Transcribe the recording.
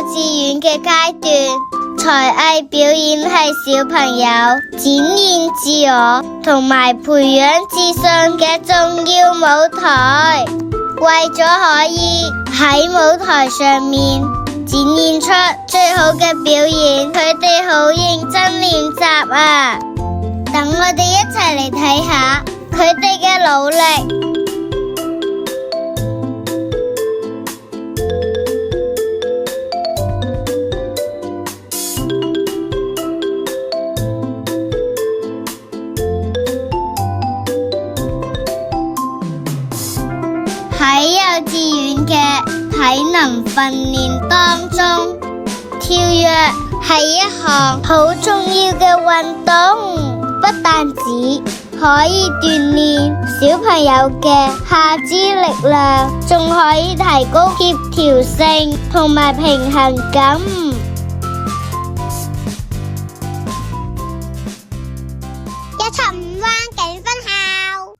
稚園嘅階段，才藝表演係小朋友展現自我同埋培養自信嘅重要舞台。為咗可以喺舞台上面展現出最好嘅表演，佢哋好認真練習啊！等我哋一齊嚟睇下佢哋嘅努力。喺幼稚園嘅體能訓練當中，跳躍係一項好重要嘅運動，不但止可以鍛煉小朋友嘅下肢力量，仲可以提高協調性同埋平衡感。一齊